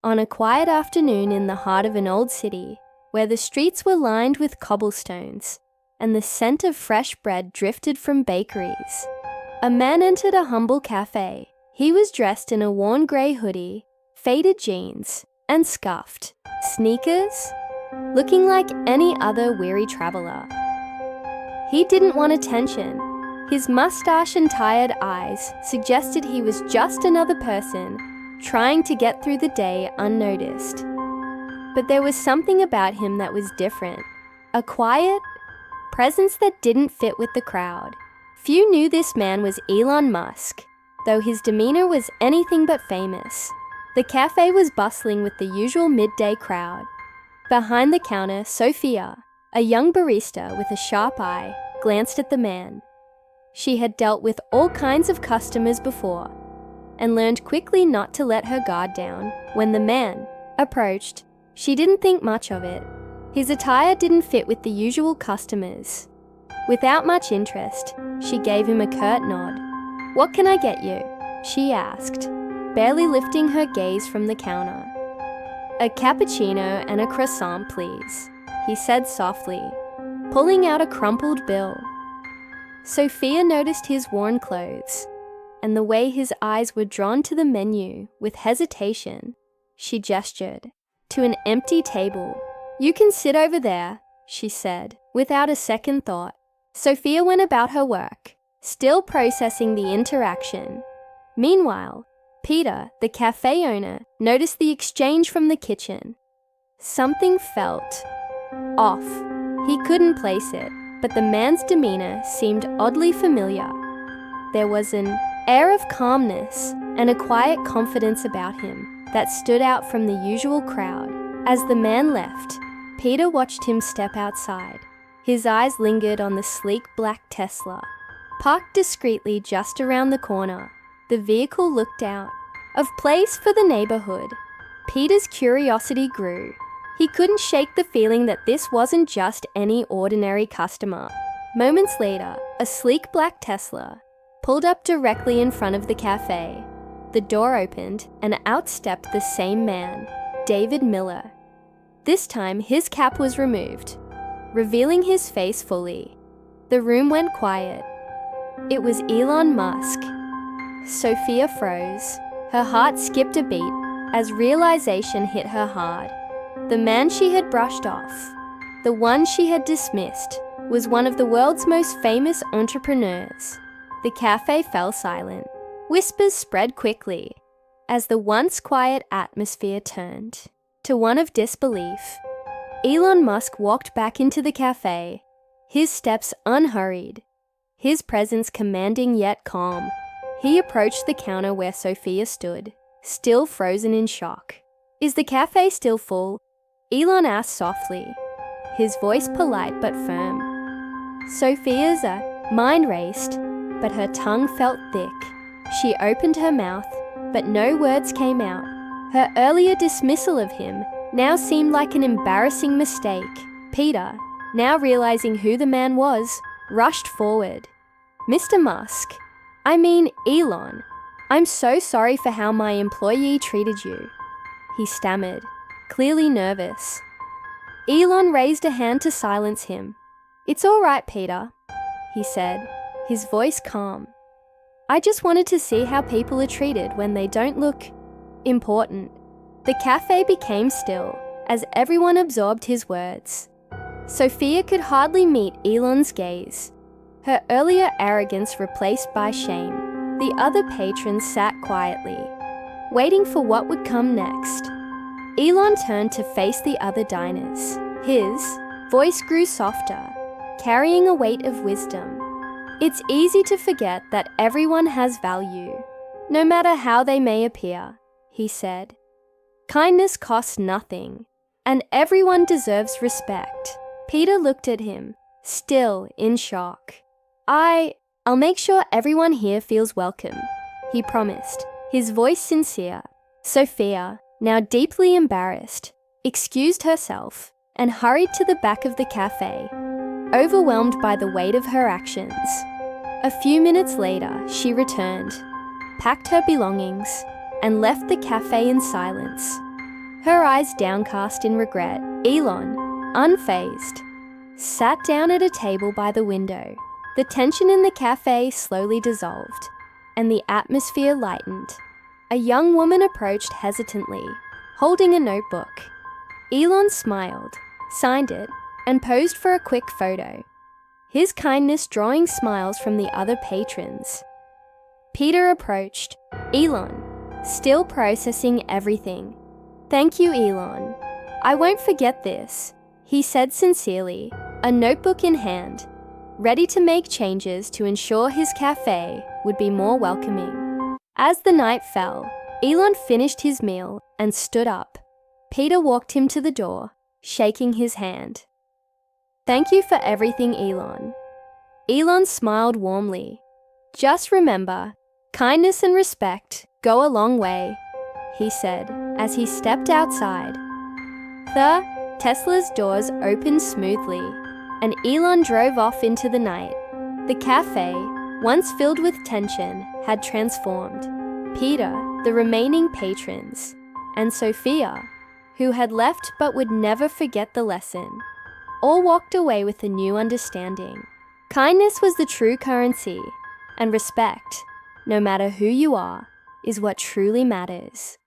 On a quiet afternoon in the heart of an old city, where the streets were lined with cobblestones and the scent of fresh bread drifted from bakeries, a man entered a humble cafe. He was dressed in a worn grey hoodie, faded jeans, and scuffed sneakers, looking like any other weary traveller. He didn't want attention. His mustache and tired eyes suggested he was just another person trying to get through the day unnoticed. But there was something about him that was different, a quiet presence that didn't fit with the crowd. Few knew this man was Elon Musk, though his demeanor was anything but famous. The cafe was bustling with the usual midday crowd. Behind the counter, Sophia, a young barista with a sharp eye, glanced at the man. She had dealt with all kinds of customers before and learned quickly not to let her guard down. When the man approached, she didn't think much of it. His attire didn't fit with the usual customers. Without much interest, she gave him a curt nod. "What can I get you?" she asked, barely lifting her gaze from the counter. "A cappuccino and a croissant, please," he said softly, pulling out a crumpled bill. Sophia noticed his worn clothes and the way his eyes were drawn to the menu. With hesitation, she gestured to an empty table. "You can sit over there," she said, without a second thought. Sophia went about her work, still processing the interaction. Meanwhile, Peter, the cafe owner, noticed the exchange from the kitchen. Something felt off. He couldn't place it, but the man's demeanor seemed oddly familiar. There was an air of calmness and a quiet confidence about him that stood out from the usual crowd. As the man left, Peter watched him step outside. His eyes lingered on the sleek black Tesla, parked discreetly just around the corner. The vehicle looked out of place for the neighborhood. Peter's curiosity grew. He couldn't shake the feeling that this wasn't just any ordinary customer. Moments later, a sleek black Tesla pulled up directly in front of the cafe. The door opened and out stepped the same man, David Miller. This time, his cap was removed, revealing his face fully. The room went quiet. It was Elon Musk. Sophia froze. Her heart skipped a beat as realization hit her hard. The man she had brushed off, the one she had dismissed, was one of the world's most famous entrepreneurs. The cafe fell silent. Whispers spread quickly as the once quiet atmosphere turned to one of disbelief. Elon Musk walked back into the cafe, his steps unhurried, his presence commanding yet calm. He approached the counter where Sophia stood, still frozen in shock. "Is the cafe still full?" Elon asked softly, his voice polite but firm. Sophia's mind raced, but her tongue felt thick. She opened her mouth, but no words came out. Her earlier dismissal of him now seemed like an embarrassing mistake. Peter, now realizing who the man was, rushed forward. "Mr. Musk, I mean Elon, I'm so sorry for how my employee treated you," he stammered, clearly nervous. Elon raised a hand to silence him. "It's all right, Peter," he said, his voice calm. "I just wanted to see how people are treated when they don't look important." The cafe became still as everyone absorbed his words. Sophia could hardly meet Elon's gaze, her earlier arrogance replaced by shame. The other patrons sat quietly, waiting for what would come next. Elon turned to face the other diners. His voice grew softer, carrying a weight of wisdom. "It's easy to forget that everyone has value, no matter how they may appear," he said. "Kindness costs nothing, and everyone deserves respect." Peter looked at him, still in shock. I'll make sure everyone here feels welcome," he promised, his voice sincere. Sophia, now deeply embarrassed, excused herself and hurried to the back of the cafe, overwhelmed by the weight of her actions. A few minutes later, she returned, packed her belongings, and left the cafe in silence. her eyes downcast in regret. Elon, unfazed, sat down at a table by the window. The tension in the cafe slowly dissolved, and the atmosphere lightened. A young woman approached hesitantly, holding a notebook. Elon smiled, signed it, and posed for a quick photo, his kindness drawing smiles from the other patrons. Peter approached. Elon, still processing everything. "Thank you, Elon. I won't forget this," he said sincerely, a notebook in hand, ready to make changes to ensure his cafe would be more welcoming. As the night fell, Elon finished his meal and stood up. Peter walked him to the door, shaking his hand. "Thank you for everything, Elon." Elon smiled warmly. "Just remember, kindness and respect go a long way," he said as he stepped outside. Tesla's doors opened smoothly, and Elon drove off into the night. The cafe, once filled with tension, had transformed. Peter, the remaining patrons, and Sophia, who had left but would never forget the lesson, all walked away with a new understanding. Kindness was the true currency, and respect, no matter who you are, is what truly matters.